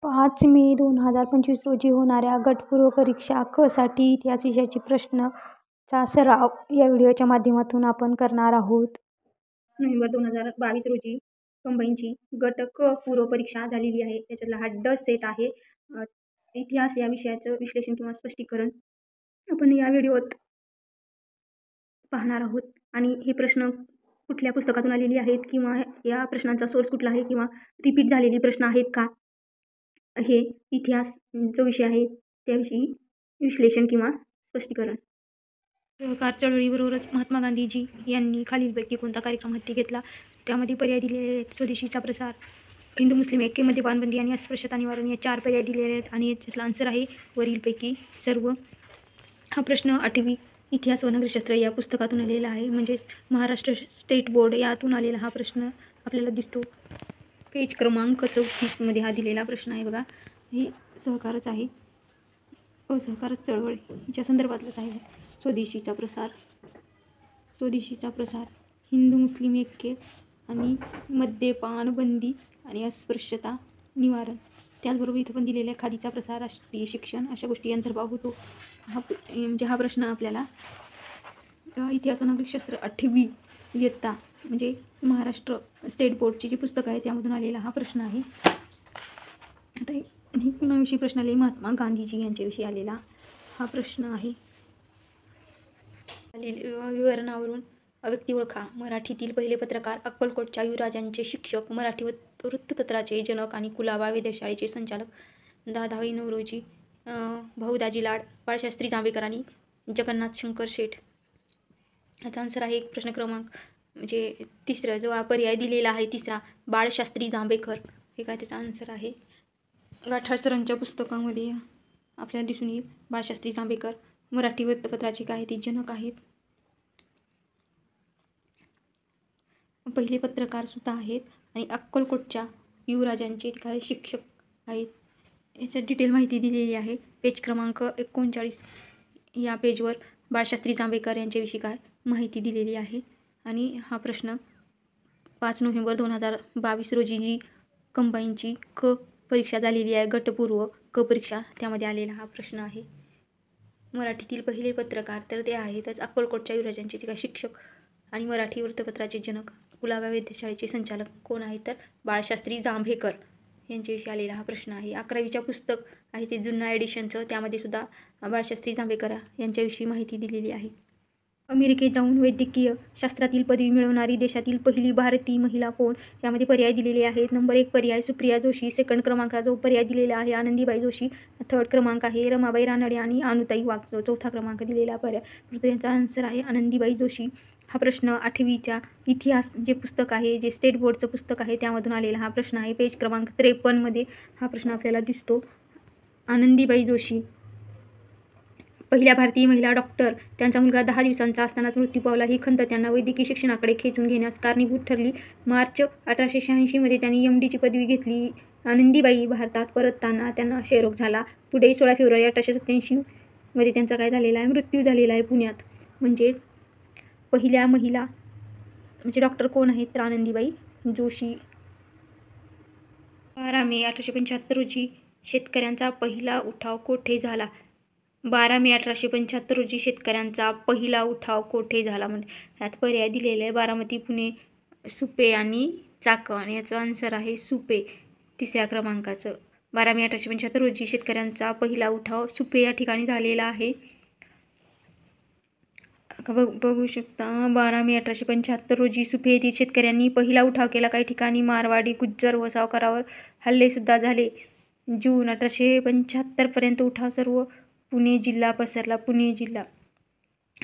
5 मे 2025 रोजी होणाऱ्या गटपूर्व परीक्षा क साठी इतिहास विषयाची प्रश्नचा सराव या व्हिडिओच्या माध्यमातून आपण करणार आहोत. नोव्हेंबर 2022 रोजी कंबाईनची गट क पूर्व परीक्षा झालेली आहे. त्याच्यातला हा ड सेट आहे. इतिहास या विषयाचं विश्लेषण किंवा स्पष्टीकरण आपण या व्हिडिओत पाहणार आहोत. आणि हे प्रश्न कुठल्या पुस्तकातून आलेली आहेत किंवा या प्रश्नांचा सोर्स कुठला आहे किंवा रिपीट झालेली प्रश्न आहेत का, हे इतिहास जो विषय आहे त्याविषयी विश्लेषण किंवा स्पष्टीकरण. सहकार चळवळीबरोबरच महात्मा गांधीजी यांनी खालीलपैकी कोणता कार्यक्रम हाती घेतला? त्यामध्ये पर्याय दिलेले आहेत. स्वदेशीचा प्रसार, हिंदू मुस्लिम ऐक्यमध्ये बाणबंदी आणि अस्पृश्यता निवारण, या 4 पर्याय दिलेले आहेत आणि याच्यातला आन्सर आहे वरीलपैकी सर्व. हा प्रश्न 8वी इतिहास व नगरशास्त्र या पुस्तकातून आलेला आहे, म्हणजेच महाराष्ट्र स्टेट बोर्ड यातून आलेला हा प्रश्न आपल्याला दिसतो. पेज क्रमांक 34 मध्ये हा दिलेला प्रश्न आहे बघा. ही सहकारच आहे, असहकारच चळवळ याच्या संदर्भातलंच आहे. स्वदेशीचा प्रसार, हिंदू मुस्लिम ऐक्य आणि मद्यपान बंदी आणि अस्पृश्यता निवारण. त्याचबरोबर इथं पण दिलेला आहे खादीचा प्रसार, राष्ट्रीय शिक्षण, अशा गोष्टी अंतर्भाव होतो. हा प्रश्न आपल्याला इतिहास व नागरिकशास्त्र 8वी इयत्ता म्हणजे महाराष्ट्र स्टेट बोर्डची जी पुस्तकं आहे त्यामधून आलेला हा प्रश्न आहे. आता हे कुणाविषयी प्रश्न आले? महात्मा गांधीजी यांच्याविषयी आलेला हा प्रश्न आहे. विवरणावरून व्यक्ती ओळखा. मराठीतील पहिले पत्रकार, अक्कलकोटच्या युवराजांचे शिक्षक, मराठी वृत्तपत्राचे जनक आणि कुलाबा वेधशाळेचे संचालक, दादाभाई नौरोजी, भाऊ दाजी लाड, बाळशास्त्री जांभेकर आणि जगन्नाथ शंकर शेठ. याचा आन्सर आहे प्रश्न क्रमांक म्हणजे तिसरा जो पर्याय दिलेला आहे तिसरा, बाळशास्त्री जांभेकर, हे काय त्याचा आन्सर आहे. गाठाळ सरांच्या पुस्तकामध्ये आपल्याला दिसून येईल बाळशास्त्री जांभेकर मराठी वृत्तपत्राचे काय ते जनक आहेत. पहिले पत्रकार सुद्धा आहेत आणि अक्कलकोटच्या युवराजांचे काय शिक्षक आहेत. याच्यात डिटेल माहिती दिलेली आहे. पेज क्रमांक 39 या पेजवर बाळशास्त्री जांभेकर यांच्याविषयी काय माहिती दिलेली आहे. आणि हा प्रश्न 5 नोव्हेंबर 2022 रोजी जी कंबाईनची क परीक्षा झालेली आहे, गटपूर्व क परीक्षा, त्यामध्ये आलेला हा प्रश्न आहे. मराठीतील पहिले पत्रकार तर ते आहेतच अक्कलकोटच्या युवराजांचे काय शिक्षक आणि मराठी वृत्तपत्राचे जनक, कुलाबा वेधशाळेचे संचालक कोण आहेत तर बाळशास्त्री जांभेकर यांच्याविषयी आलेला हा प्रश्न आहे. 11वीच्या पुस्तक आहे ते जुन्ना एडिशनचं, त्यामध्ये सुद्धा बाळशास्त्री जांभेकर यांच्याविषयी माहिती दिलेली आहे. अमेरिकेत जाऊन वैद्यकीय शास्त्रातील पदवी मिळवणारी देशातील पहिली भारतीय महिला कोण? यामध्ये पर्याय दिलेले आहेत. नंबर 1 पर्याय सुप्रिया जोशी, सेकंड क्रमांकाचा जो पर्याय दिलेला आहे आनंदीबाई जोशी, थर्ड क्रमांक आहे रमाबाई रानडे आणि अनुताई वाघ, चौथा क्रमांक दिलेला पर्याय. परंतु यांचा आन्सर आहे आनंदीबाई जोशी. हा प्रश्न 8वीच्या इतिहास जे पुस्तक आहे, जे स्टेट बोर्डचं पुस्तक आहे, त्यामधून आलेला हा प्रश्न आहे. पेज क्रमांक 53 मध्ये हा प्रश्न आपल्याला दिसतो. आनंदीबाई जोशी पहिल्या भारतीय महिला डॉक्टर. त्यांचा मुलगा 10 दिवसांचा असतानाच मृत्यू पावला. ही खंत त्यांना वैद्यकीय शिक्षणाकडे खेचून घेण्यास कारणीभूत ठरली. मार्च 1886 मध्ये त्यांनी MD ची पदवी घेतली. आनंदीबाई भारतात परतताना त्यांना क्षयरोग झाला. पुढे 16 फेब्रुवारी 1887 मध्ये त्यांचा काय झालेला आहे? मृत्यू झालेला आहे पुण्यात. म्हणजेच पहिल्या महिला म्हणजे डॉक्टर कोण आहेत तर आनंदीबाई जोशी. 12 मे 1875 रोजी शेतकऱ्यांचा पहिला उठाव कोठे झाला? 12 मे 1875 रोजी शेतकऱ्यांचा पहिला उठाव कोठे झाला? म्हणजे यात पर्याय दिलेले आहे बारामती, पुणे, सुपे आणि चाकण. याचं आन्सर आहे सुपे, तिसऱ्या क्रमांकाचं. 12 मे 1875 रोजी शेतकऱ्यांचा पहिला उठाव सुपे या ठिकाणी झालेला आहे. बघू शकता 12 मे 1875 रोजी सुपे येथील शेतकऱ्यांनी पहिला उठाव केला. काही ठिकाणी मारवाडी, गुज्जर व सावकारावर हल्लेसुद्धा झाले. जून 1875 पर्यंत उठाव सर्व पुणे जिल्हा पसरला. पुणे जिल्हा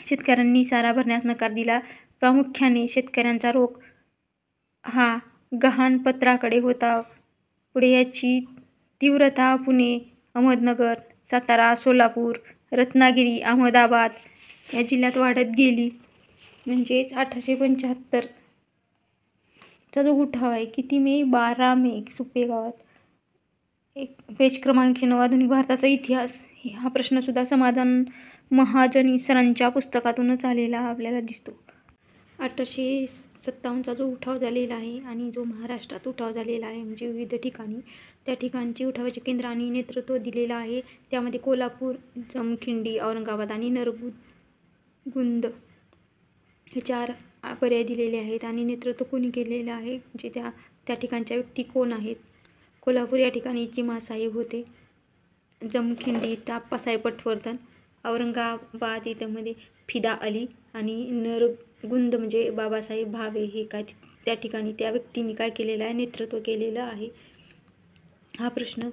शेतकऱ्यांनी सारा भरण्यास नकार दिला. प्रामुख्याने शेतकऱ्यांचा रोख हा गहाणपत्राकडे होता. पुढे याची तीव्रता पुणे, अहमदनगर, सातारा, सोलापूर, रत्नागिरी, अहमदाबाद या जिल्ह्यात वाढत गेली. म्हणजेच 1875 चा जो उठाव आहे किती मे? 12 मे सुपे गावात. पेज क्रमांक 9 आधुनिक भारताचा इतिहास. हा प्रश्नसुद्धा समाधान महाजनी सरांच्या पुस्तकातूनच आलेला आपल्याला दिसतो. 1857चा जो उठाव झालेला आहे आणि जो महाराष्ट्रात उठाव झालेला आहे म्हणजे विविध ठिकाणी, त्या ठिकाणची उठावाचे केंद्र आणि नेतृत्व दिलेलं आहे. त्यामध्ये कोल्हापूर, जमखिंडी, औरंगाबाद आणि नरगुंद हे 4 पर्याय दिलेले आहेत. आणि नेतृत्व कोणी केलेलं आहे, जे त्या ठिकाणच्या व्यक्ती कोण आहेत. कोल्हापूर या ठिकाणी चिमासाहेब होते. जमखिंडीत आप्पासाहेब पटवर्धन, औरंगाबाद इथं फिदा अली आणि नरगुंद म्हणजे बाबासाहेब भावे हे त्या ठिकाणी त्या व्यक्तींनी काय केलेलं आहे, नेतृत्व केलेलं आहे. हा प्रश्न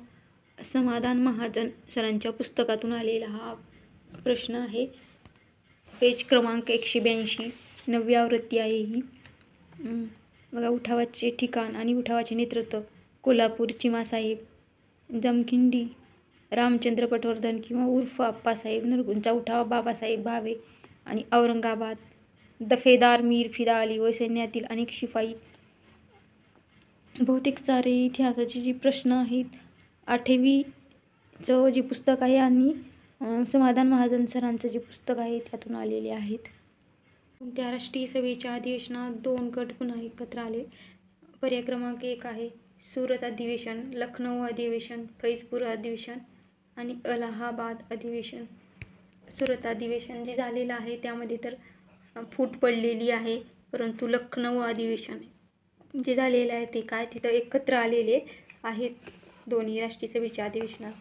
समाधान महाजन सरांच्या पुस्तकातून आलेला हा प्रश्न आहे. पेज क्रमांक 182, 9वी आवृत्ती आहे ही. बघा, उठावाचे ठिकाण आणि उठावाचे नेतृत्व कोल्हापूर चिमासाहेब, जमखिंडी रामचंद्र पटवर्धन किंवा उर्फ आप्पासाहेब, नरगुंदचा उठाव बाबासाहेब भावे आणि औरंगाबाद दफेदार मीर फिदा अली व सैन्यातील अनेक शिपाई. बहुतेक सारे इतिहासाचे जे प्रश्न आहेत 8वीचं जे पुस्तक आहे आणि समाधान महाजन सरांचं जे पुस्तक आहे त्यातून आलेले आहेत. त्या राष्ट्रीय सभेच्या अधिवेशनात 2 गट पुन्हा एकत्र आले. पर्याय क्रमांक 1 आहे सुरत अधिवेशन, लखनौ अधिवेशन, फैजपूर अधिवेशन आणि अलाहाबाद अधिवेशन. सुरत अधिवेशन जे झालेलं आहे त्यामध्ये तर फूट पडलेली आहे, परंतु लखनौ अधिवेशन जे झालेलं आहे ते काय तिथं एकत्र आलेले आहेत दोन्ही राष्ट्रीय सभेच्या अधिवेशनात.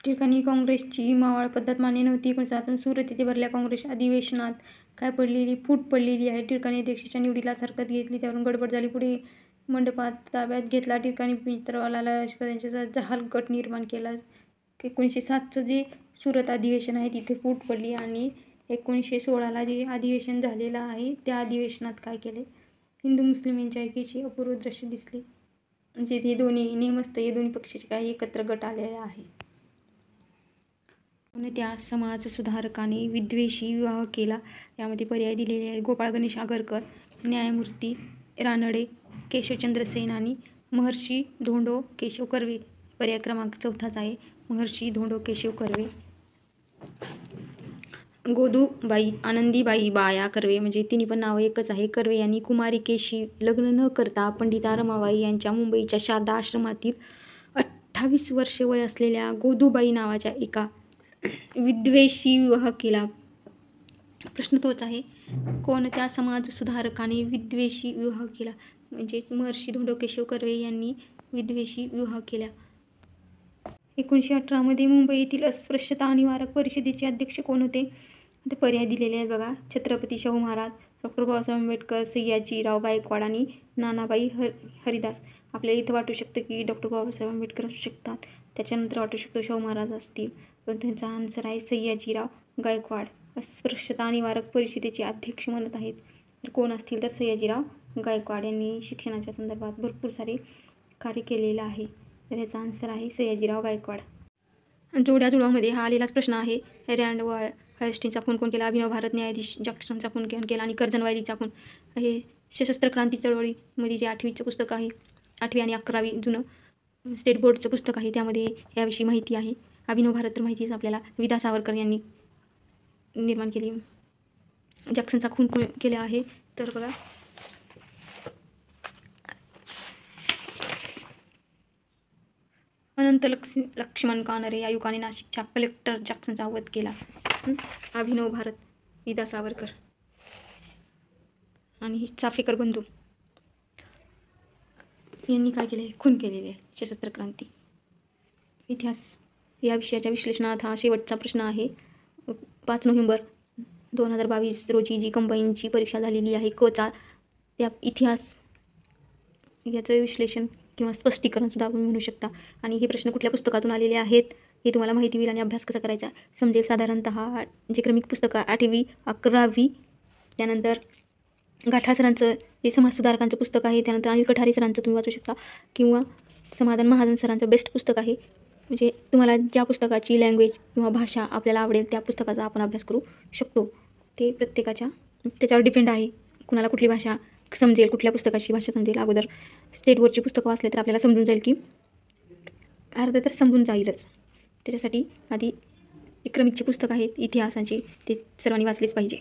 ठिकाणी काँग्रेसची मावळ पद्धत मान्य नव्हती. 19 सुरत येथे भरल्या काँग्रेस अधिवेशनात काय पडलेली, फूट पडलेली आहे. ठिकाणी अध्यक्षाच्या निवडीला हरकत घेतली, त्यावरून गडबड झाली. पुढे मंडपात ताब्यात घेतला. ठिकाणी मित्रवाला लष्करांचा जहाल गट निर्माण केला. 1907चं जे सुरत अधिवेशन आहे तिथे फूट पडली आणि 1916ला जे अधिवेशन झालेलं आहे त्या अधिवेशनात काय केले, हिंदू मुस्लिम यांच्या ऐक्याचे अपूर्व दृश्य दिसले. जेथे दोन्ही नेमस्तय दोन्ही पक्षाचे काही एकत्र गट आलेले आहे. त्या समाजसुधारकाने विद्वेषी विवाह केला. यामध्ये पर्याय दिलेले आहेत गोपाळ गणेश आगरकर, न्यायमूर्ती रानडे, केशवचंद्र सेन आणि महर्षी धोंडो केशव कर्वे. पर्याय क्रमांक 4 आहे महर्षी धोंडो केशव कर्वे. गोदूबाई आनंदीबाई बाया कर्वे म्हणजे तिन्ही पण नावं एकच आहे. कर्वे यांनी कुमारिकेशी लग्न न करता पंडिता रमाबाई यांच्या मुंबईच्या शारदा आश्रमातील 28 वर्षे वय असलेल्या गोदूबाई नावाच्या एका विद्वेषी विवाह केला. प्रश्न तोच आहे, कोणत्या समाजसुधारकाने विद्वेषी विवाह केला, म्हणजेच महर्षी धोंडो केशव कर्वे यांनी विद्वेषी विवाह केला. 1918मध्ये मुंबई येथील अस्पृश्यता निवारक परिषदेचे अध्यक्ष कोण होते, ते पर्याय दिलेले आहेत बघा. छत्रपती शाहू महाराज, डॉक्टर बाबासाहेब आंबेडकर, सयाजीराव गायकवाड आणि नानाबाई हरिदास. आपल्याला इथं वाटू शकतं की डॉक्टर बाबासाहेब आंबेडकर असू शकतात, त्याच्यानंतर वाटू शकतो शाहू महाराज असतील, पण त्यांचा आन्सर आहे सयाजीराव गायकवाड. अस्पृश्यता निवारक परिषदेचे अध्यक्ष म्हणत आहेत, तर कोण असतील तर सयाजीराव गायकवाड यांनी शिक्षणाच्या संदर्भात भरपूर सारे कार्य केलेलं आहे, तर याचा आन्सर आहे सयाजीराव गायकवाड. जोड्या जुळवामध्ये हा आलेलाच प्रश्न आहे. रँड व हॅस्टिंगचा खून कोण केला, अभिनव भारत न्यायाधीश जॅक्सनचा खून कोण केला आणि कर्झन वायलीचा खून. हे सशस्त्र क्रांती चळवळीमध्ये जे 8वीचं पुस्तक आहे, 8वी आणि 11वी जुनं स्टेट बोर्डचं पुस्तक आहे, त्यामध्ये याविषयी माहिती आहे. अभिनव भारत तर माहितीच आपल्याला, विदा सावरकर यांनी निर्माण केली. जॅक्सनचा खून कोण केला आहे, तर बघा अनंत लक्ष्मण कानरे या युवकाने नाशिकच्या कलेक्टर जॅक्सनचा वध केला. अभिनव भारत, विदा सावरकर आणि चाफेकर बंधू यांनी काय केले, खून केलेले आहे. सशस्त्र क्रांती इतिहास या विषयाच्या विश्लेषणात हा शेवटचा प्रश्न आहे. 5 नोव्हेंबर 2022 रोजी जी कंबाईनची परीक्षा झालेली आहे कचा, त्या इतिहास याचं विश्लेषण किंवा स्पष्टीकरणसुद्धा आपण म्हणू शकता. आणि हे प्रश्न कुठल्या पुस्तकातून आलेले आहेत हे तुम्हाला माहिती होईल आणि अभ्यास कसा करायचा समजेल. साधारणतः जे क्रमिक पुस्तकं 8वी 11वी, त्यानंतर गाठाळ सरांचं जे समाजसुधारकांचं पुस्तक आहे, त्यानंतर अनिल कठारे सरांचं तुम्ही वाचू शकता, किंवा समाधान महाजन सरांचं बेस्ट पुस्तक आहे. म्हणजे तुम्हाला ज्या पुस्तकाची लँग्वेज किंवा भाषा आपल्याला आवडेल त्या पुस्तकाचा आपण अभ्यास करू शकतो. ते प्रत्येकाच्या त्याच्यावर डिपेंड आहे, कुणाला कुठली भाषा समजेल, कुठल्या पुस्तकाची भाषा समजेल. अगोदर स्टेट बोर्डची पुस्तकं वाचले तर आपल्याला समजून जाईल की अर्ध तर समजून जाईलच. त्याच्यासाठी आधी विक्रमिकचे पुस्तक आहेत इतिहासाचे, ते सर्वांनी वाचलेच पाहिजे.